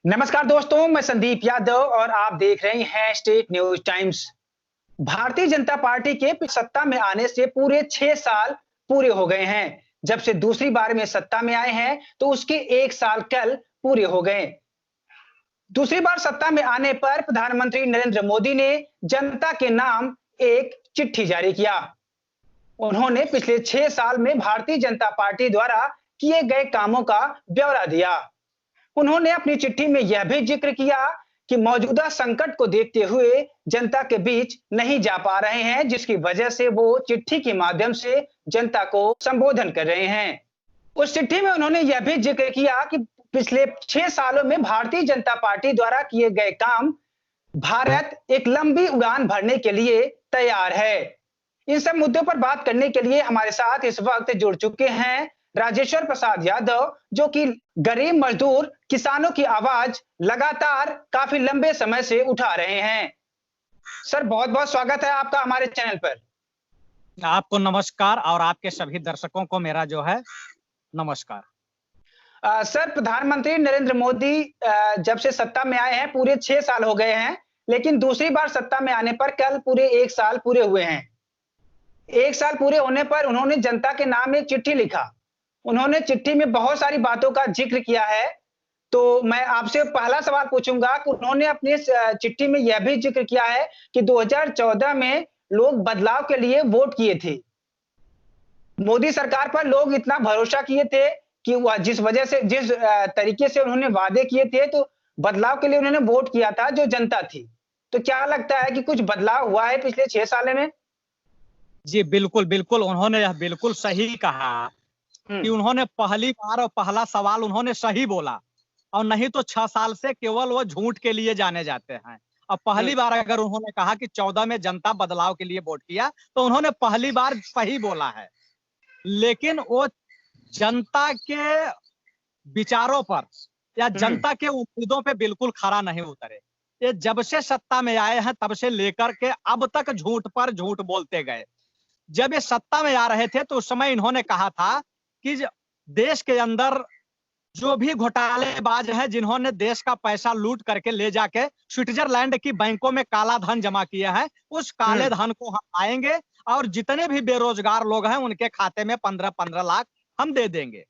नमस्कार दोस्तों, मैं संदीप यादव और आप देख रहे हैं state news times. Bharatiya Janata party के सत्ता में आने से पूरे 6 साल पूरे हो गए हैं। जब से दूसरी बार में सत्ता में आए हैं, तो उसके 1 साल कल पूरे हो गए। दूसरी बार सत्ता में आने पर प्रधानमंत्री नरेंद्र मोदी ने जनता के नाम एक चिट्ठी जारी किया। उन्होंने पिछले 6 साल में भारतीय जनता पार्टी द्वारा किए गए कामों का ब्यौरा दिया। उन्होंने अपनी चिट्ठी में यह भी जिक्र किया कि मौजूदा संकट को देखते हुए जनता के बीच नहीं जा पा रहे हैं, जिसकी वजह से वो चिट्ठी के माध्यम से जनता को संबोधन कर रहे हैं। उस चिट्ठी में उन्होंने यह भी जिक्र किया कि पिछले 6 सालों में भारतीय जनता पार्टी द्वारा किए गए काम, भारत एक लंबी उड़ान भरने के लिए तैयार है। इन सब मुद्दों पर बात करने के लिए हमारे साथ इस वक्त जुड़ चुके हैं राजेश्वर प्रसाद यादव, जो कि गरीब मजदूर किसानों की आवाज लगातार काफी लंबे समय से उठा रहे हैं। सर, बहुत बहुत स्वागत है आपका हमारे चैनल पर। आपको नमस्कार और आपके सभी दर्शकों को मेरा जो है नमस्कार। सर, प्रधानमंत्री नरेंद्र मोदी जब से सत्ता में आए हैं पूरे 6 साल हो गए हैं, लेकिन दूसरी बार सत्ता में आने पर कल पूरे 1 साल पूरे हुए हैं। 1 साल पूरे होने पर उन्होंने जनता के नाम एक चिट्ठी लिखा। उन्होंने चिट्ठी में बहुत सारी बातों का जिक्र किया है। तो मैं आपसे पहला सवाल पूछूंगा कि उन्होंने अपनी इस चिट्ठी में यह भी जिक्र किया है कि 2014 में लोग बदलाव के लिए वोट किए थे। मोदी सरकार पर लोग इतना भरोसा किए थे कि वह जिस वजह से जिस तरीके से उन्होंने वादे किए थे, तो बदलाव के लिए उन्होंने वोट किया था जो जनता थी। तो क्या लगता है कि कुछ बदलाव हुआ है पिछले 6 साल में? जी बिल्कुल बिल्कुल, उन्होंने यह बिल्कुल सही कहा कि उन्होंने पहली बार और पहला सवाल उन्होंने सही बोला, और नहीं तो 6 साल से केवल वो झूठ के लिए जाने जाते हैं। अब पहली बार अगर उन्होंने कहा कि 14 में जनता बदलाव के लिए वोट किया, तो उन्होंने पहली बार सही बोला है। लेकिन वो जनता के विचारों पर या जनता के उम्मीदों पे बिल्कुल खरा नहीं उतरे। ये जब से सत्ता में आए हैं तब से लेकर के अब तक झूठ पर झूठ बोलते गए। जब ये सत्ता में आ रहे थे तो उस समय इन्होंने कहा था कि देश के अंदर जो भी घोटालेबाज हैं, जिन्होंने देश का पैसा लूट करके ले जाके स्विट्जरलैंड की बैंकों में काला धन जमा किया है, उस काले धन को हम आएंगे और जितने भी बेरोजगार लोग हैं उनके खाते में 15-15 लाख हम दे देंगे।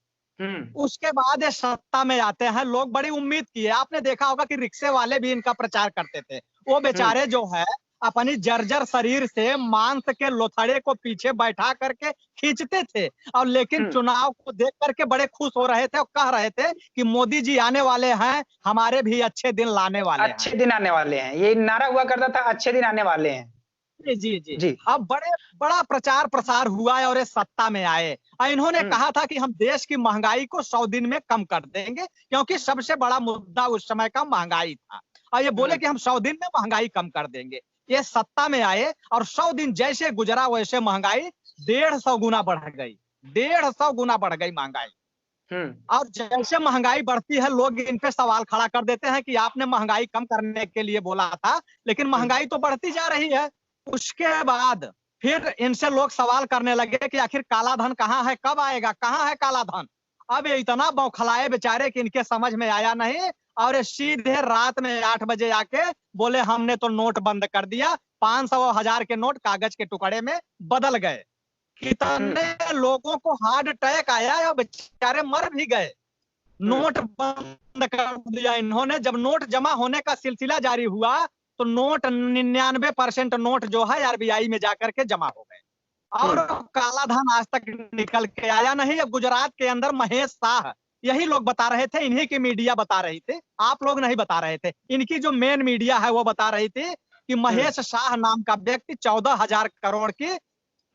उसके बाद ये सत्ता में आते हैं, लोग बड़ी उम्मीद की है। आपने देखा होगा कि रिक्शे वाले भी इनका प्रचार करते थे। वो बेचारे जो है अपनी जर्जर शरीर से मांस के लोथड़े को पीछे बैठा करके खींचते थे, और लेकिन चुनाव को देख करके बड़े खुश हो रहे थे और कह रहे थे कि मोदी जी आने वाले हैं, हमारे भी अच्छे दिन लाने वाले हैं। अच्छे दिन आने वाले हैं, ये नारा हुआ करता था, अच्छे दिन आने वाले हैं। जी जी जी जी। अब बड़ा प्रचार प्रसार हुआ है और ये सत्ता में आए और इन्होंने कहा था कि हम देश की महंगाई को 100 दिन में कम कर देंगे, क्योंकि सबसे बड़ा मुद्दा उस समय का महंगाई था। और ये बोले कि हम 100 दिन में महंगाई कम कर देंगे। ये सत्ता में आए और 100 दिन जैसे गुजरा वैसे महंगाई 150 गुना बढ़ गई। 150 गुना बढ़ गई महंगाई। और जैसे महंगाई बढ़ती है, लोग इन पे सवाल खड़ा कर देते हैं कि आपने महंगाई कम करने के लिए बोला था, लेकिन महंगाई तो बढ़ती जा रही है। उसके बाद फिर इनसे लोग सवाल करने लगे कि आखिर काला धन कहाँ है, कब आएगा, कहाँ है काला धन। अब ये इतना बौखलाए बेचारे कि इनके समझ में आया नहीं, और ये सीधे रात में 8 बजे आके बोले हमने तो नोट बंद कर दिया। 500 1000 के नोट कागज के टुकड़े में बदल गए। कितने लोगों को हार्ट अटैक आया और बेचारे मर भी गए। नोट बंद कर दिया इन्होंने। जब नोट जमा होने का सिलसिला जारी हुआ तो नोट 99% नोट जो है आरबीआई में जाकर के जमा हो गए, और काला धन आज तक निकल के आया नहीं। अब गुजरात के अंदर महेश शाह, यही लोग बता रहे थे, इन्हीं की मीडिया बता रही थी, आप लोग नहीं बता रहे थे। इनकी जो मेन मीडिया है वो बता रही थी कि महेश शाह नाम का व्यक्ति 14,000 करोड़ की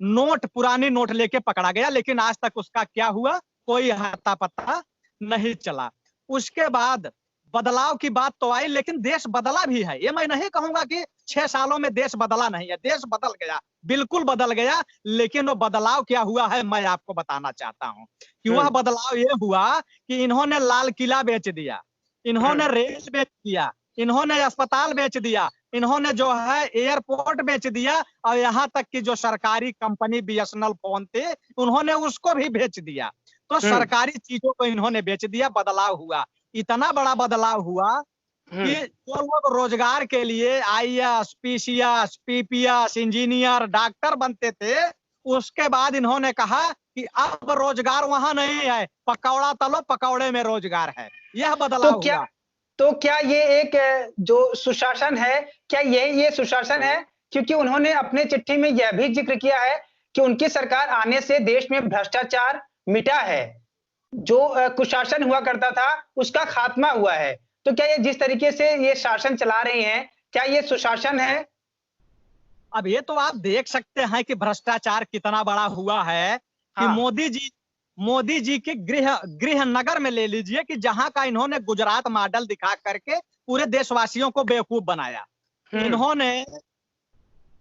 नोट, पुरानी नोट लेके पकड़ा गया, लेकिन आज तक उसका क्या हुआ कोई अता पता नहीं चला। उसके बाद बदलाव की बात तो आई, लेकिन देश बदला भी है। ये मैं नहीं कहूंगा कि 6 सालों में देश बदला नहीं है, देश बदल गया, बिल्कुल बदल गया। लेकिन वो बदलाव क्या हुआ है मैं आपको बताना चाहता हूं कि वह बदलाव ये हुआ कि इन्होंने लाल किला बेच दिया, इन्होंने रेल बेच दिया, इन्होंने अस्पताल बेच दिया, इन्होंने जो है एयरपोर्ट बेच दिया, और यहाँ तक कि जो सरकारी कंपनी बीएसएनएल फोन थे उन्होंने उसको भी बेच दिया। तो सरकारी चीजों को इन्होंने बेच दिया, बदलाव हुआ। इतना बड़ा बदलाव हुआ कि जो लोग रोजगार के लिए IAS, PCS, PPS, engineer, doctor बनते थे, उसके बाद इन्होंने कहा कि अब रोजगार वहां नहीं है, पकौड़ा तलो, पकौड़े में रोजगार है। यह बदलाव हुआ। तो क्या ये एक जो सुशासन है, क्या ये सुशासन है? क्योंकि उन्होंने अपने चिट्ठी में यह भी जिक्र किया है कि उनकी सरकार आने से देश में भ्रष्टाचार मिटा है। जो कुशासन हुआ करता था, उसका खात्मा हुआ है। तो क्या ये जिस तरीके से ये शासन चला रही हैं, क्या ये सुशासन है? अब ये तो आप देख सकते हैं कि भ्रष्टाचार कितना बड़ा हुआ है कि हाँ। मोदी जी के गृह नगर में ले लीजिए कि जहां का इन्होंने गुजरात मॉडल दिखा करके पूरे देशवासियों को बेवकूफ बनाया। इन्होंने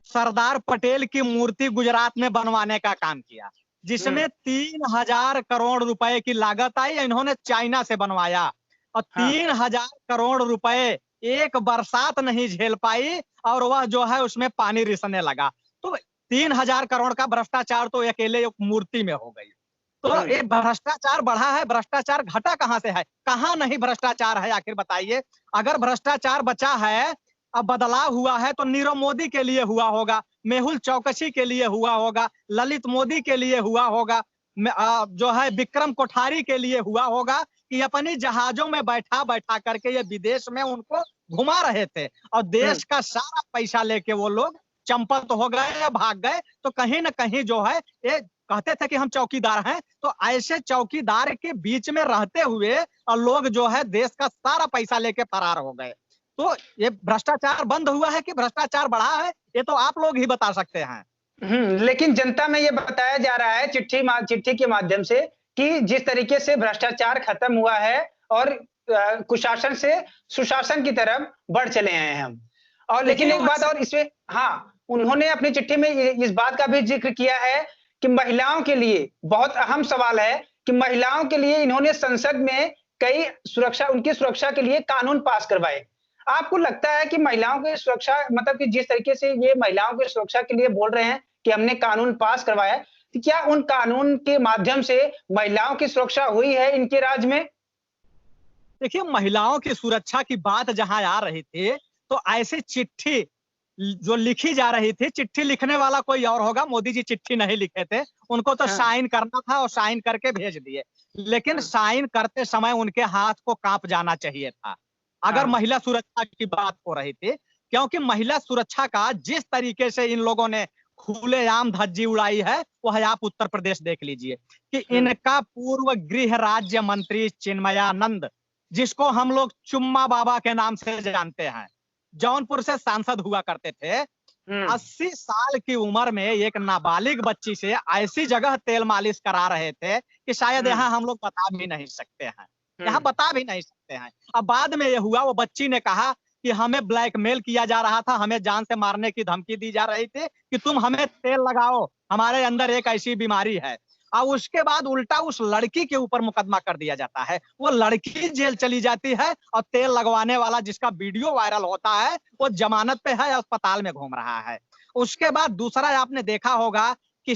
सरदार पटेल की मूर्ति गुजरात में बनवाने का काम किया, जिसमें 3000 करोड़ रुपए की लागत आई। इन्होंने चाइना से बनवाया और 3000 करोड़ रुपए एक बरसात नहीं झेल पाई और वह जो है उसमें पानी रिसने लगा। तो 3000 करोड़ का भ्रष्टाचार तो अकेले एक मूर्ति में हो गई। तो ये भ्रष्टाचार बढ़ा है, भ्रष्टाचार घटा कहां से है? कहां नहीं भ्रष्टाचार है, आखिर बताइए। अगर भ्रष्टाचार बचा है, अब बदलाव हुआ है, तो नीरव मोदी के लिए हुआ होगा, मेहुल चौकसी के लिए हुआ होगा, ललित मोदी के लिए हुआ होगा, जो है विक्रम कोठारी के लिए हुआ होगा कि अपनी जहाजों में बैठा बैठा करके ये विदेश में उनको घुमा रहे थे और देश का सारा पैसा लेके वो लोग चंपत हो गए या भाग गए। तो कहीं ना कहीं जो है ये कहते थे कि हम चौकीदार हैं, तो ऐसे चौकीदार के बीच में रहते हुए और लोग जो है देश का सारा पैसा लेके फरार हो गए। तो ये भ्रष्टाचार बंद हुआ है कि भ्रष्टाचार बढ़ा है, ये तो आप लोग ही बता सकते हैं। लेकिन जनता में ये बताया जा रहा है चिट्ठी के माध्यम से कि जिस तरीके से भ्रष्टाचार खत्म हुआ है और कुशासन से सुशासन की तरफ बढ़ चले हैं हम। और लेकिन एक बात और इसमें, उन्होंने अपनी चिट्ठी में इस बात का भी जिक्र किया है कि महिलाओं के लिए बहुत अहम सवाल है कि महिलाओं के लिए इन्होंने संसद में कई उनकी सुरक्षा के लिए कानून पास करवाए। आपको लगता है कि महिलाओं की सुरक्षा, मतलब कि जिस तरीके से ये महिलाओं की सुरक्षा के लिए बोल रहे हैं कि हमने कानून पास करवाया, तो क्या उन कानून के माध्यम से महिलाओं की सुरक्षा हुई है इनके राज्य में? देखिए, महिलाओं की सुरक्षा की बात जहां आ रही थी, तो ऐसी चिट्ठी जो लिखी जा रही थी, चिट्ठी लिखने वाला कोई और होगा, मोदी जी चिट्ठी नहीं लिखे थे, उनको तो साइन करना था और साइन करके भेज दिए। लेकिन साइन करते समय उनके हाथ को कांप जाना चाहिए था अगर महिला सुरक्षा की बात हो रही थी, क्योंकि महिला सुरक्षा का जिस तरीके से इन लोगों ने खुलेआम धज्जी उड़ाई है, वह आप उत्तर प्रदेश देख लीजिए कि इनका पूर्व गृह राज्य मंत्री चिन्मयानंद, जिसको हम लोग चुम्मा बाबा के नाम से जानते हैं, जौनपुर से सांसद हुआ करते थे, 80 साल की उम्र में एक नाबालिग बच्ची से ऐसी जगह तेल मालिश करा रहे थे कि शायद यहाँ हम लोग बता भी नहीं सकते हैं, यहाँ बता भी नहीं सकते हैं। अब बाद में ये हुआ, वो बच्ची ने कहा कि हमें ब्लैकमेल किया जा रहा था, हमें जान से मारने की धमकी दी जा रही थी कि तुम हमें तेल लगाओ, हमारे अंदर एक ऐसी बीमारी है। और उसके बाद उल्टा उस लड़की के ऊपर मुकदमा कर दिया जाता है, वो लड़की जेल चली जाती है और तेल लगवाने वाला जिसका वीडियो वायरल होता है वो जमानत पे है, अस्पताल में घूम रहा है। उसके बाद दूसरा आपने देखा होगा कि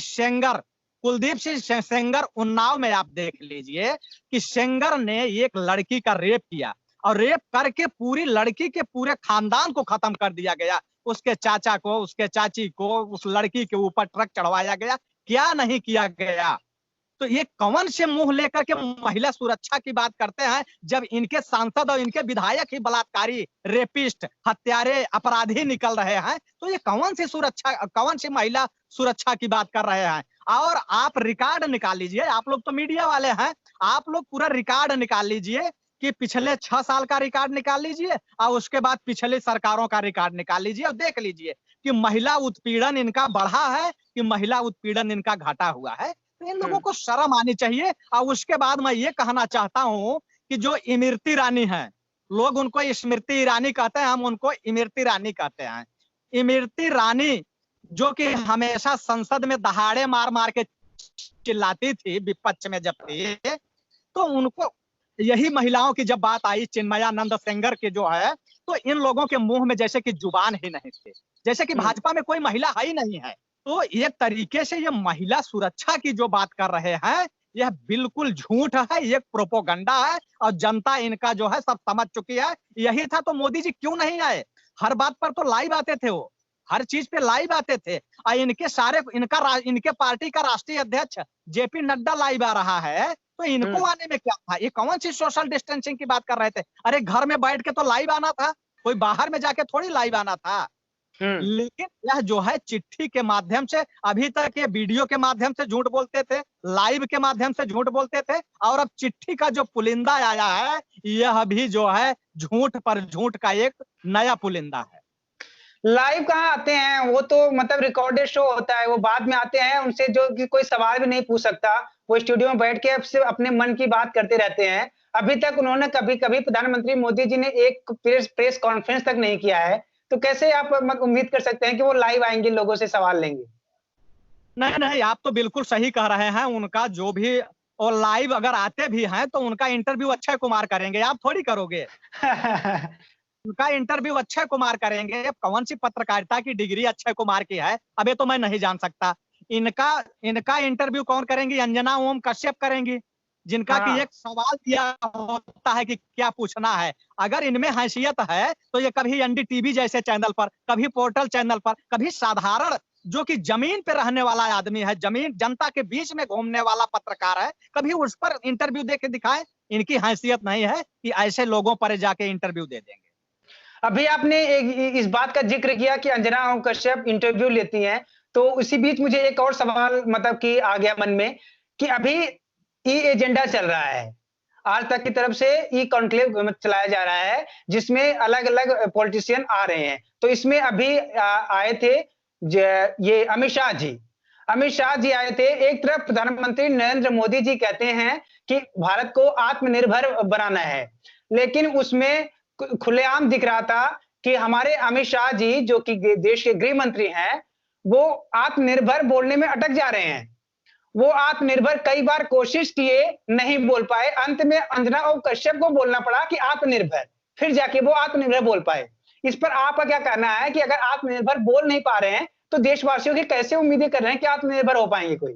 कुलदीप सिंह सेंगर, उन्नाव में आप देख लीजिए कि सेंगर ने एक लड़की का रेप किया और रेप करके पूरी लड़की के पूरे खानदान को खत्म कर दिया गया। उसके चाचा को, उसके चाची को, उस लड़की के ऊपर ट्रक चढ़वाया गया, क्या नहीं किया गया। तो ये कौन से मुंह लेकर के महिला सुरक्षा की बात करते हैं, जब इनके सांसद और इनके विधायक ही बलात्कारी, रेपिस्ट, हत्यारे, अपराधी निकल रहे हैं। तो ये कौन सी महिला सुरक्षा की बात कर रहे हैं। और आप रिकॉर्ड निकाल लीजिए, आप लोग तो मीडिया वाले हैं, आप लोग पूरा रिकॉर्ड निकाल लीजिए कि पिछले 6 साल का रिकॉर्ड निकाल लीजिए और उसके बाद पिछले सरकारों का रिकॉर्ड निकाल लीजिए और देख लीजिए कि महिला उत्पीड़न इनका बढ़ा है कि महिला उत्पीड़न इनका घटा हुआ है। तो इन लोगों को शर्म आनी चाहिए। और उसके बाद मैं ये कहना चाहता हूं कि जो इमरती रानी है, लोग उनको स्मृति ईरानी कहते हैं, हम उनको इमरती रानी कहते हैं। इमरती रानी जो कि हमेशा संसद में दहाड़े मार मार के चिल्लाती थी विपक्ष में जब थी, तो उनको यही महिलाओं की जब बात आई, चिन्मयानंद सेंगर के जो है, तो इन लोगों के मुंह में जैसे कि जुबान ही नहीं थी, जैसे कि भाजपा में कोई महिला है ही नहीं है। तो एक तरीके से ये महिला सुरक्षा की जो बात कर रहे हैं, यह बिल्कुल झूठ है, ये प्रोपोगंडा है और जनता इनका जो है सब समझ चुकी है। यही था तो मोदी जी क्यों नहीं आए? हर बात पर तो लाइव आते थे वो, हर चीज पे लाइव आते थे। और इनके पार्टी का राष्ट्रीय अध्यक्ष जेपी नड्डा लाइव आ रहा है, तो इनको आने में क्या था? ये कौन सी सोशल डिस्टेंसिंग की बात कर रहे थे? अरे घर में बैठ के तो लाइव आना था, कोई बाहर में जाके थोड़ी लाइव आना था। लेकिन यह जो है चिट्ठी के माध्यम से, अभी तक ये वीडियो के माध्यम से झूठ बोलते थे, लाइव के माध्यम से झूठ बोलते थे, और अब चिट्ठी का जो पुलिंदा आया है, यह भी जो है झूठ पर झूठ का एक नया पुलिंदा है। लाइव कहाँ आते हैं? वो तो मतलब रिकॉर्डेड शो होता है, वो बाद में आते हैं, उनसे जो कि कोई सवाल भी नहीं पूछ सकता। वो स्टूडियो में बैठ के अब सिर्फ अपने मन की बात करते रहते हैं। अभी तक उन्होंने कभी-कभी प्रधानमंत्री मोदी जी ने एक प्रेस कॉन्फ्रेंस तक नहीं किया है। तो कैसे आप उम्मीद कर सकते हैं कि वो लाइव आएँगे, लोगों से सवाल लेंगे? नहीं, नहीं, आप तो बिल्कुल सही कह रहे हैं। उनका जो भी और लाइव अगर आते भी हैं, तो उनका इंटरव्यू अक्षय कुमार करेंगे, आप थोड़ी करोगे। उनका इंटरव्यू अक्षय कुमार करेंगे। अब कौन सी पत्रकारिता की डिग्री अक्षय कुमार की है, अब ये तो मैं नहीं जान सकता। इनका इनका इंटरव्यू कौन करेंगी? अंजना ओम कश्यप करेंगी, जिनका कि हाँ। एक सवाल दिया होता है कि क्या पूछना है। अगर इनमें हैसियत है, तो ये कभी एनडीटीवी जैसे चैनल पर, कभी पोर्टल चैनल पर, कभी साधारण जो कि जमीन पे रहने वाला आदमी है, जमीन जनता के बीच में घूमने वाला पत्रकार है, कभी उस पर इंटरव्यू दे के दिखाएं। इनकी हैसियत नहीं है कि ऐसे लोगों पर जाके इंटरव्यू दे देंगे। अभी आपने इस बात का जिक्र किया कि अंजना ओम कश्यप इंटरव्यू लेती हैं, तो उसी बीच मुझे एक और सवाल मतलब कि आ गया मन में कि अभी ई एजेंडा चल रहा है। आज तक की तरफ से ई कॉन्क्लेव चलाया जा रहा है, जिसमें अलग-अलग पॉलिटिशियन आ रहे हैं। तो इसमें अभी आए थे ये अमित शाह जी। अमित शाह जी आए थे। एक तरफ प्रधानमंत्री नरेंद्र मोदी जी कहते हैं कि भारत को आत्मनिर्भर बनाना है, लेकिन उसमें खुलेआम दिख रहा था कि हमारे अमित शाह जी जो कि देश के गृह मंत्री हैं, वो आत्मनिर्भर बोलने में अटक जा रहे हैं। वो आत्मनिर्भर कई बार कोशिश किए, नहीं बोल पाए। अंत में अंजना और कश्यप को बोलना पड़ा कि आत्मनिर्भर, फिर जाके वो आत्मनिर्भर बोल पाए। इस पर आपका क्या कहना है कि अगर आत्मनिर्भर बोल नहीं पा रहे हैं, तो देशवासियों की कैसे उम्मीदें कर रहे हैं कि आत्मनिर्भर हो पाएंगे कोई?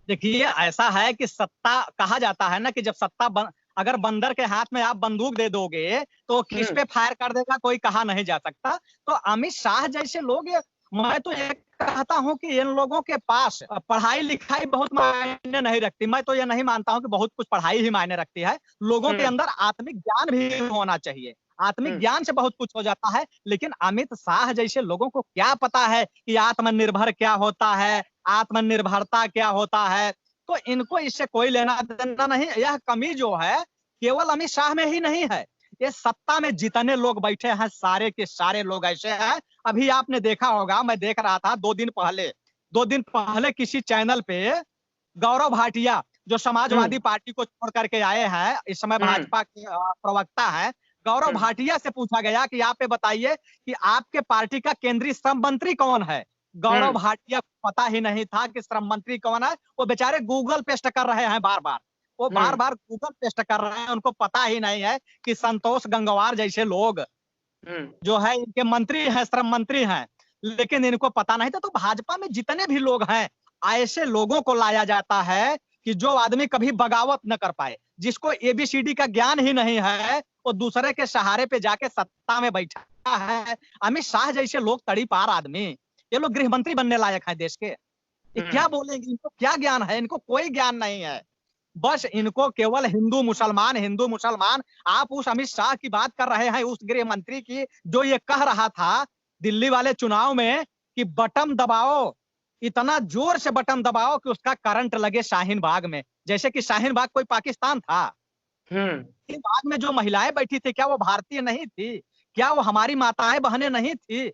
देखिए, ऐसा है कि सत्ता कहा जाता है ना कि जब अगर बंदर के हाथ में आप बंदूक दे दोगे, तो किस पे फायर कर देगा कोई कहा नहीं जा सकता। तो अमित शाह जैसे लोग, मैं तो ये कहता हूँ कि इन लोगों के पास पढ़ाई-लिखाई बहुत मायने नहीं रखती। मैं तो ये नहीं मानता हूँ कि बहुत कुछ पढ़ाई ही मायने रखती है। लोगों के हुँ, अंदर आत्मिक ज्ञान भी होना चाहिए। आत्मिक हुँ, ज्ञान से बहुत कुछ हो जाता है, लेकिन अमित शाह जैसे लोगों को क्या पता है कि आत्मनिर्भर क्या होता है, आत्मनिर्भरता क्या होता है। तो इनको इससे कोई लेना-देना नहीं। यह कमी जो है, केवल अमित शाह में ही नहीं है। ये सत्ता में जितने लोग बैठे हैं, सारे के सारे लोग ऐसे हैं। अभी आपने देखा होगा, मैं देख रहा था 2 दिन पहले किसी चैनल पे गौरव भाटिया, जो हुँ, समाजवादी पार्टी को छोड़ करके आए हैं, इस समय हुँ, भाजपा के प्रवक्ता हैं। गौरव हुँ, भाटिया से पूछा गया कि आप ये बताइए कि आपके पार्टी का केंद्रीय श्रम मंत्री कौन है? गौरव हुँ, भाटिया को पता ही नहीं था कि श्रम मंत्री कौन है। वो बेचारे गूगल पेस्ट कर रहे हैं बार-बार। वो हुँ, बार-बार गूगल पेस्ट कर रहे हैं, उनको पता ही नहीं है कि संतोष गंगवार जैसे लोग हुँ, जो है इनके मंत्री हैं, श्रम मंत्री हैं, लेकिन इनको पता नहीं था। तो भाजपा में जितने भी लोग हैं, ऐसे लोगों को लाया जाता है कि जो आदमी कभी बगावत न कर पाए, जिसको एबीसीडी का ज्ञान ही नहीं है, वो दूसरे के सहारे पे जाके सत्ता में बैठा है। अमित शाह जैसे लोग तड़ीपार आदमी, ये लोग गृह मंत्री बनने लायक हैं देश के। ये हुँ, क्या बोलेंगे? इनको क्या ज्ञान है? इनको कोई ज्ञान नहीं है। बस इनको केवल हिंदू-मुसलमान, हिंदू-मुसलमान। आप उस अमित शाह की बात कर रहे हैं, उस गृह मंत्री की, जो ये कह रहा था दिल्ली वाले चुनाव में कि बटन दबाओ, इतना जोर से बटन दबाओ कि उसका करंट लगे शाहीन बाग में। जैसे कि शाहीन बाग कोई पाकिस्तान था। हुँ, शाहीन बाग में जो महिलाएं बैठी थी, क्या वो भारतीय नहीं थी? क्या वो हमारी माताएं बहनें नहीं थी?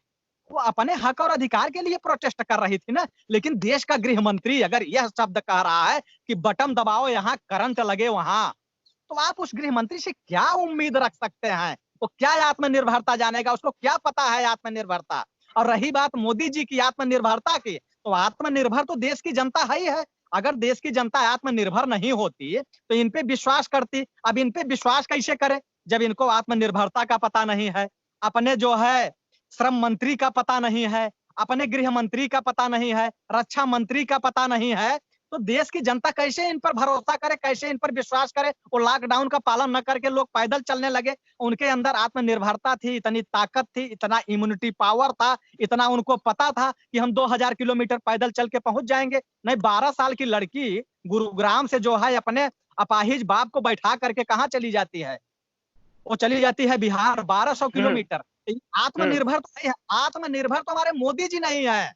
वो अपने हक और अधिकार के लिए प्रोटेस्ट कर रही थी ना। लेकिन देश का गृह मंत्री अगर यह शब्द कह रहा है कि बटन दबाओ, यहाँ करंट लगे वहां, तो आप उस गृह मंत्री से क्या उम्मीद रख सकते हैं? वो क्या आत्मनिर्भरता जानेगा? उसको क्या पता है आत्मनिर्भरता? और रही बात मोदी जी की आत्मनिर्भरता की, तो आत्मनिर्भर तो देश की जनता है ही है। अगर देश की जनता आत्मनिर्भर नहीं होती, तो इन पे विश्वास करती। अब इन पे विश्वास कैसे करे, जब इनको आत्मनिर्भरता का पता नहीं है, अपने जो है श्रम मंत्री का पता नहीं है, अपने गृह मंत्री का पता नहीं है, रक्षा मंत्री का पता नहीं है, तो देश की जनता कैसे इन पर भरोसा करे, कैसे इन पर विश्वास करे? वो लॉकडाउन का पालन न करके लोग पैदल चलने लगे। उनके अंदर आत्मनिर्भरता थी, इतनी ताकत थी, इतना इम्यूनिटी पावर था, इतना उनको पता था कि हम 2000 किलोमीटर पैदल चल के पहुंच जाएंगे। नहीं, 12 साल की लड़की गुरुग्राम से जो है अपने अपाहिज बाप को बैठा करके कहाँ चली जाती है? वो चली जाती है बिहार, 1200 हम्म। किलोमीटर। हम्म। आत्मनिर्भर तो नहीं है, आत्मनिर्भर तो हमारे मोदी जी नहीं है।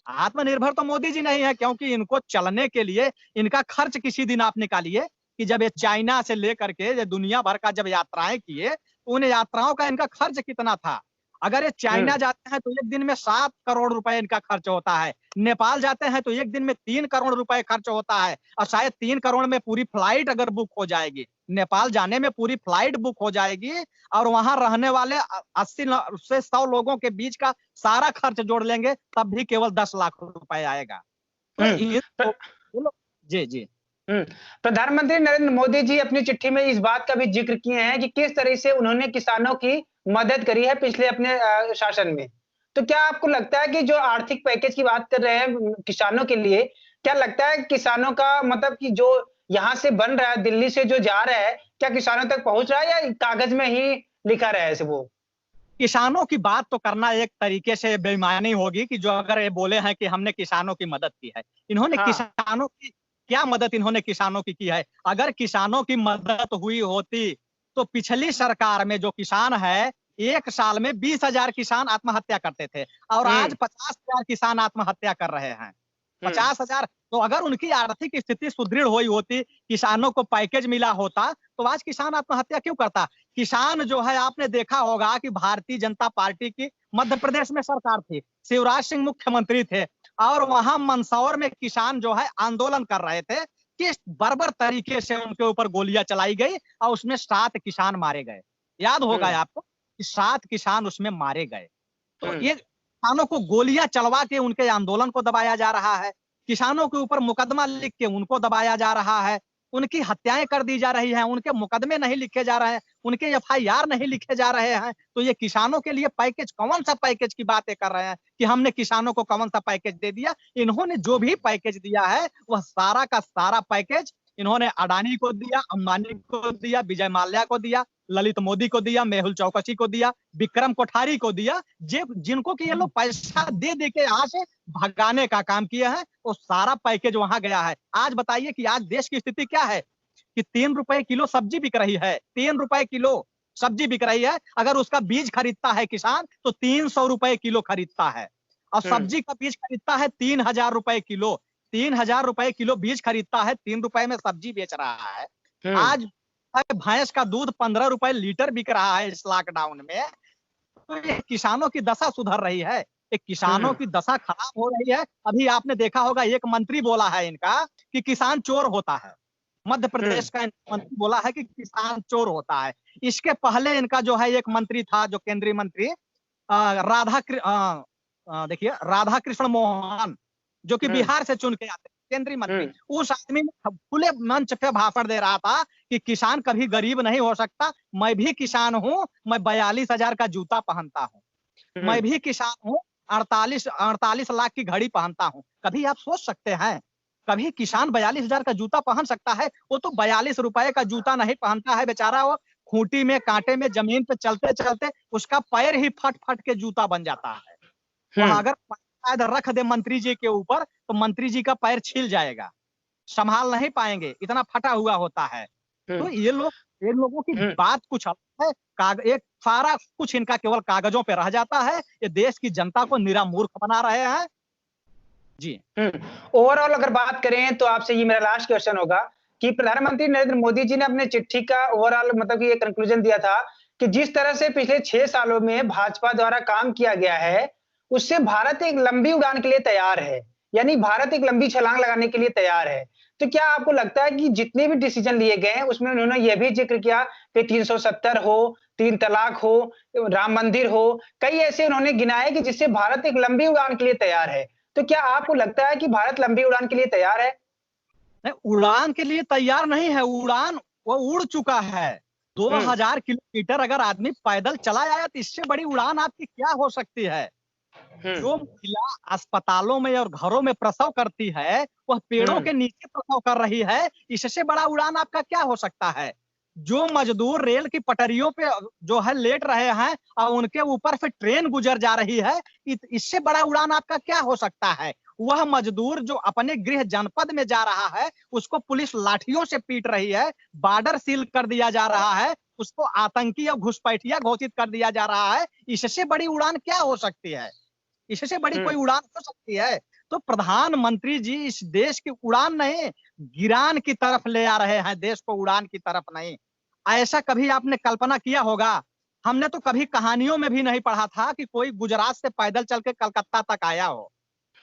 आत्मनिर्भर तो मोदी जी नहीं है, क्योंकि इनको चलने के लिए इनका खर्च किसी दिन आप निकालिए कि जब ये चाइना से लेकर के ये दुनिया भर का जब यात्राएं किए, तो उन यात्राओं का इनका खर्च कितना था? अगर ये चाइना जाते हैं तो एक दिन में 7 करोड़ रुपए इनका खर्च होता है। नेपाल जाते हैं तो एक दिन में 3 करोड़ रुपए खर्च होता है, और शायद 3 करोड़ में पूरी फ्लाइट अगर बुक हो जाएगी, नेपाल जाने में पूरी फ्लाइट बुक हो जाएगी, और वहां रहने वाले 80 से 100 लोगों के बीच का सारा खर्च जोड़ लेंगे, तब भी केवल 10 लाख रुपए आएगा। तो ये हम्म। जी जी प्रधानमंत्री नरेंद्र मोदी जी अपनी चिट्ठी में इस बात का भी जिक्र किए हैं कि किस तरह से उन्होंने किसानों की मदद करी है पिछले अपने शासन में। तो क्या आपको लगता है कि जो आर्थिक पैकेज की बात कर रहे हैं किसानों के लिए, क्या लगता है किसानों का मतलब कि जो यहाँ से बन रहा है, दिल्ली से जो जा रहा है, क्या किसानों तक पहुंच रहा है या कागज में ही लिखा रहा है ऐसे वो? किसानों की बात तो करना एक तरीके से बेईमानी होगी कि जो अगर ये बोले हैं कि हमने किसानों की मदद की है। इन्होंने हाँ। किसानों की क्या मदद इन्होंने किसानों की है? अगर किसानों की मदद हुई होती तो पिछली सरकार में जो किसान है, 1 साल में 20,000 किसान आत्महत्या करते थे, और आज हम्म। 50,000 किसान आत्महत्या कर रहे हैं। हम्म। 50,000। तो अगर उनकी आर्थिक स्थिति सुदृढ़ हुई होती, किसानों को पैकेज मिला होता, तो आज किसान आत्महत्या क्यों करता? किसान जो है, आपने देखा होगा कि भारतीय जनता पार्टी की मध्य प्रदेश में सरकार थी, शिवराज सिंह मुख्यमंत्री थे, और वहां मंदसौर में किसान जो है आंदोलन कर रहे थे, किस बर्बर तरीके से उनके ऊपर गोलियां चलाई गई, और उसमें 7 किसान मारे गए। याद होगा हम्म। आपको कि 7 किसान उसमें मारे गए। तो हम्म। ये किसानों को गोलियां चलवा के उनके आंदोलन को दबाया जा रहा है, किसानों के ऊपर मुकदमा लिख के उनको दबाया जा रहा है, उनकी हत्याएं कर दी जा रही हैं, उनके मुकदमे नहीं लिखे जा रहे हैं, उनके एफआईआर नहीं लिखे जा रहे हैं। तो ये किसानों के लिए पैकेज, कौन सा पैकेज की बातें कर रहे हैं कि हमने किसानों को कौन सा पैकेज दे दिया? इन्होंने जो भी पैकेज दिया है वह सारा का सारा पैकेज इन्होंने अडानी को दिया, अंबानी को दिया, विजय माल्या को दिया, ललित मोदी को दिया, मेहुल चौकसी को दिया, विक्रम कोठारी को दिया, जिनको कि ये लोग पैसा दे दे के यहाँ से भगाने का काम किया है। वो सारा पैकेज वहां गया है। आज बताइए कि आज देश की स्थिति क्या है कि 3 रुपए किलो सब्जी बिक रही है, 3 रुपए किलो सब्जी बिक रही है। अगर उसका बीज खरीदता है किसान तो 300 रुपए किलो खरीदता है, और सब्जी का बीज खरीदता है 3,000 रुपए किलो। 3,000 रुपए किलो बीज खरीदता है, 3 रुपए में सब्जी बेच रहा है। हम्म। आज भैंस का दूध 15 रुपए लीटर बिक रहा है इस लॉकडाउन में। तो ये किसानों की दशा सुधर रही है, एक किसानों हम्म। की दशा खराब हो रही है। अभी आपने देखा होगा, एक मंत्री बोला है इनका कि किसान चोर होता है। मध्य हम्म। प्रदेश का मंत्री बोला है कि किसान चोर होता है। इसके पहले इनका जो है एक मंत्री था, जो केंद्रीय मंत्री देखिए राधा कृष्ण मोहन, जो कि हम्म। बिहार से चुन के आते केंद्रीय मंत्री। हम्म। उस आदमी ने खुले मंच पे भाषण दे रहा था कि किसान कभी गरीब नहीं हो सकता, मैं भी किसान हूँ, मैं 42,000 का जूता पहनता हूँ, मैं हम्म। भी किसान हूँ, 48 लाख की घड़ी पहनता हूँ। कभी आप सोच सकते हैं, कभी किसान 42,000 का जूता पहन सकता है? वो तो 42 रुपए का जूता नहीं पहनता है बेचारा, वो खूंटी में कांटे में जमीन पे चलते चलते उसका पैर ही फट फट के जूता बन जाता है। वहां हम्म। अगर शायद रख दे मंत्री जी के ऊपर तो मंत्री जी का पैर छिल जाएगा, संभाल नहीं पाएंगे, इतना फटा हुआ होता है। तो हम्म। इन लोगों की हम्म। बात कुछ अलग है। एक सारा कुछ इनका केवल कागजों पे रह जाता है। ये देश की जनता को निरा मूर्ख बना रहे हैं। जी ओवरऑल अगर बात करें तो आपसे ये मेरा लास्ट क्वेश्चन होगा कि प्रधानमंत्री नरेंद्र मोदी जी ने अपने चिट्ठी का ओवरऑल मतलब कि ये कंक्लूजन दिया था कि जिस तरह से पिछले 6 सालों में भाजपा द्वारा काम किया गया है, उससे भारत एक लंबी उड़ान के लिए तैयार है। यानी भारत एक लंबी छलांग लगाने के लिए तैयार है। तो क्या आपको लगता है कि जितने भी डिसीजन लिए गए हैं, उसमें उन्होंने यह भी जिक्र किया कि 370 हो, 3 तलाक हो, राम मंदिर हो, कई ऐसे उन्होंने गिनाए कि जिससे भारत एक लंबी उड़ान के लिए तैयार है। तो क्या आपको लगता है कि भारत लंबी उड़ान के लिए तैयार है? नहीं, उड़ान के लिए तैयार नहीं है। उड़ान वो उड़ चुका है। हुँ। 2000 किलोमीटर अगर आदमी पैदल चला जाए तो इससे बड़ी उड़ान आपकी क्या हो सकती है? जो महिला अस्पतालों में और घरों में प्रसव करती है, वह पेड़ों के नीचे प्रसव कर रही है। इससे बड़ा उड़ान आपका क्या हो सकता है? जो मजदूर रेल की पटरियों पे जो है लेट रहे हैं और उनके ऊपर से ट्रेन गुजर जा रही है, इससे बड़ा उड़ान आपका क्या हो सकता है? वह मजदूर जो अपने गृह जनपद में जा रहा है, उसको पुलिस लाठियों से पीट रही है, बॉर्डर सील कर दिया जा रहा है, उसको आतंकी और घुसपैठिया घोषित कर दिया जा रहा है। इससे बड़ी उड़ान क्या हो सकती है? इससे बड़ी कोई उड़ान हो सकती है? तो प्रधानमंत्री जी इस देश की उड़ान नहीं, गिरान की तरफ ले आ रहे हैं, देश को उड़ान की तरफ नहीं। ऐसा कभी आपने कल्पना किया होगा? हमने तो कभी कहानियों में भी नहीं पढ़ा था कि कोई गुजरात से पैदल चल के कलकत्ता तक आया हो।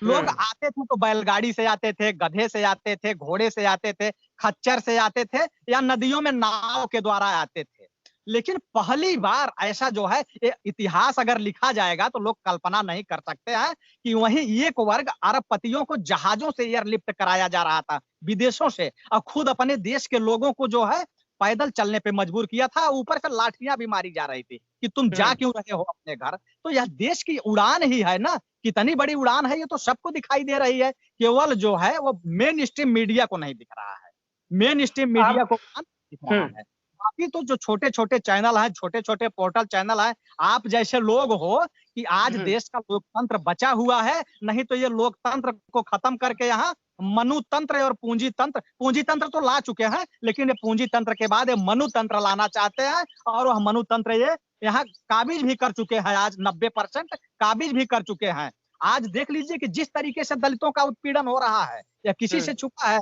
लोग आते थे तो बैलगाड़ी से आते थे, गधे से आते थे, घोड़े से आते थे, खच्चर से आते थे या नदियों में नाव के द्वारा आते थे। लेकिन पहली बार ऐसा जो है इतिहास अगर लिखा जाएगा तो लोग कल्पना नहीं कर सकते हैं कि वहीं एक वर्ग अरबपतियों को जहाजों से एयरलिफ्ट कराया जा रहा था विदेशों से, और खुद अपने देश के लोगों को जो है पैदल चलने पे मजबूर किया था। ऊपर से लाठियां भी मारी जा रही थी कि तुम जा क्यों रहे हो अपने घर। तो यह देश की उड़ान ही है ना, कितनी बड़ी उड़ान है ये तो सबको दिखाई दे रही है। केवल जो है वो मेन स्ट्रीम मीडिया को नहीं दिख रहा है, मेन स्ट्रीम मीडिया को दिख रहा है। बाकी तो जो छोटे छोटे चैनल हैं, छोटे छोटे पोर्टल चैनल हैं, आप जैसे लोग हो कि आज देश का लोकतंत्र बचा हुआ है, नहीं तो ये लोकतंत्र को खत्म करके यहाँ मनुतंत्र और पूंजीतंत्र तो ला चुके हैं, लेकिन ये पूंजीतंत्र के बाद ये मनुतंत्र लाना चाहते हैं। और वह मनुतंत्र ये यहाँ काबिज भी कर चुके हैं, आज 90% काबिज भी कर चुके हैं। आज देख लीजिए कि जिस तरीके से दलितों का उत्पीड़न हो रहा है, या किसी से छुपा है।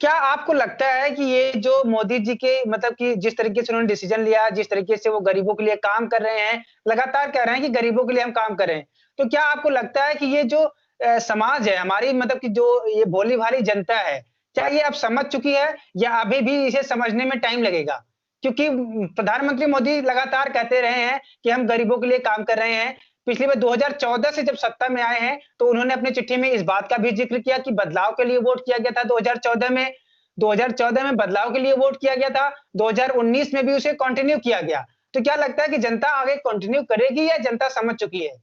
क्या आपको लगता है कि ये जो मोदी जी के मतलब कि जिस तरीके से उन्होंने डिसीजन लिया, जिस तरीके से वो गरीबों के लिए काम कर रहे हैं, लगातार कह रहे हैं कि गरीबों के लिए हम काम कर रहे हैं। तो क्या आपको लगता है कि ये जो समाज है हमारी मतलब कि जो ये भोली-भाली जनता है, क्या ये अब समझ चुकी है या अभी भी इसे समझने में टाइम लगेगा? क्योंकि प्रधानमंत्री मोदी लगातार कहते रहे हैं कि हम गरीबों के लिए काम कर रहे हैं। पिछली बार 2014 से जब सत्ता में आए हैं, तो उन्होंने अपनी चिट्ठी में इस बात का भी ज़िक्र किया कि बदलाव के लिए वोट किया गया था 2014 में बदलाव के लिए वोट किया गया था, 2019 में भी उसे कंटिन्यू किया गया। तो क्या लगता है कि जनता आगे कंटिन्यू करेगी या जनता समझ चुकी है?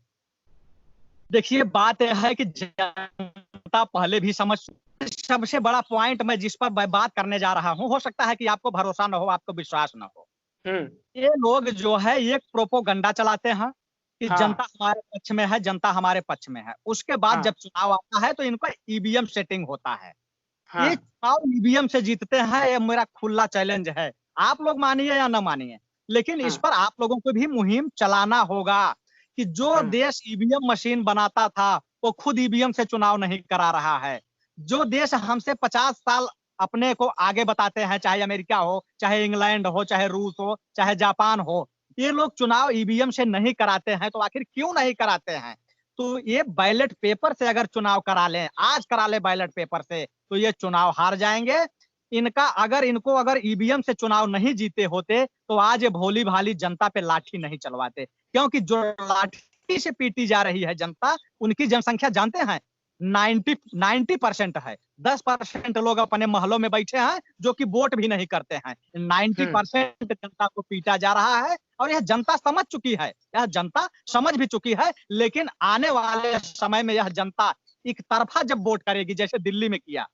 देखिए बात यह है कि जनता पहले भी समझ, सबसे बड़ा पॉइंट मैं जिस पर मैं बात करने जा रहा हूं, हो सकता है कि आपको भरोसा न हो, आपको विश्वास न हो। ये लोग जो है एक प्रोपोगंडा चलाते हैं कि जनता हमारे पक्ष में है, जनता हमारे पक्ष में है। उसके बाद जब चुनाव आता है तो इनका ईवीएम सेटिंग होता है। ये चुनाव ईवीएम से जीतते हैं, ये मेरा खुला चैलेंज है। आप लोग मानिए या न मानिए, लेकिन इस पर आप लोगों को भी मुहिम चलाना होगा कि जो देश ईवीएम मशीन बनाता था वो खुद ईवीएम से चुनाव नहीं करा रहा है। जो देश हमसे 50 साल अपने को आगे बताते हैं, चाहे अमेरिका हो, चाहे इंग्लैंड हो, चाहे रूस हो, चाहे जापान हो, ये लोग चुनाव ईवीएम से नहीं कराते हैं। तो आखिर क्यों नहीं कराते हैं? तो ये बैलेट पेपर से अगर चुनाव करा लें, आज करा ले बैलेट पेपर से, तो ये चुनाव हार जाएंगे। इनको अगर ईवीएम से चुनाव नहीं जीते होते तो आज ये भोली भाली जनता पे लाठी नहीं चलवाते। क्योंकि जो लाठी से पीटी जा रही है जनता, उनकी जनसंख्या जानते हैं 90% है। 10% लोग अपने महलों में बैठे हैं जो कि वोट भी नहीं करते हैं। 90% जनता को पीटा जा रहा है और यह जनता समझ चुकी है, यह जनता समझ भी चुकी है। लेकिन आने वाले समय में यह जनता एक तरफा जब वोट करेगी, जैसे दिल्ली में किया,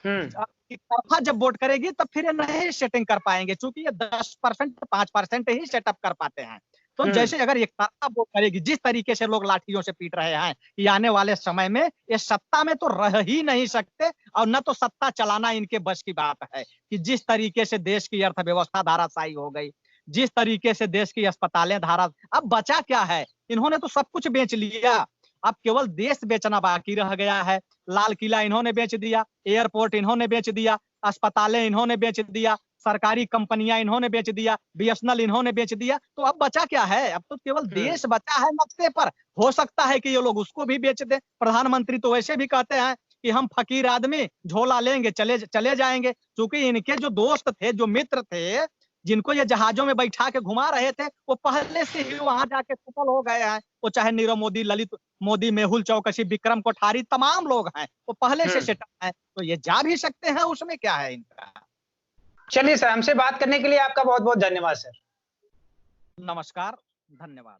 एक तरफा जब वोट करेगी तब फिर ये नहीं सेटिंग कर पाएंगे, क्योंकि ये 10% 5% ही सेटअप कर पाते हैं। तो जैसे अगर एक तरफा वोट करेगी, जिस तरीके से लोग लाठियों से पीट रहे हैं, कि आने वाले समय में ये सत्ता में तो रह ही नहीं सकते और न तो सत्ता चलाना इनके बस की बात है। कि जिस तरीके से देश की अर्थव्यवस्था धाराशायी हो गई, जिस तरीके से देश की अस्पतालें अब बचा क्या है? इन्होंने तो सब कुछ बेच लिया, अब केवल देश बेचना बाकी रह गया है। लाल किला इन्होंने बेच दिया, एयरपोर्ट इन्होंने बेच दिया, अस्पतालें इन्होंने बेच दिया, सरकारी कंपनियां इन्होंने बेच दिया, बीएसएनएल इन्होंने बेच दिया। तो अब बचा क्या है? अब तो केवल देश बचा है नक्शे पर। हो सकता है कि ये लोग उसको भी बेच दें। प्रधानमंत्री तो वैसे भी कहते हैं कि हम फकीर आदमी, झोला लेंगे चले जाएंगे। क्योंकि इनके जो दोस्त थे, जो मित्र थे, जिनको ये जहाजों में बैठा के घुमा रहे थे, वो पहले से ही वहां जाके सफल हो गए हैं। वो चाहे नीरव मोदी, ललित मोदी, मेहुल चौकसी, विक्रम कोठारी, तमाम लोग हैं, वो पहले से सेटअप है। तो ये जा भी सकते हैं, उसमें क्या है इनका। चलिए सर, हमसे बात करने के लिए आपका बहुत बहुत धन्यवाद सर। नमस्कार, धन्यवाद।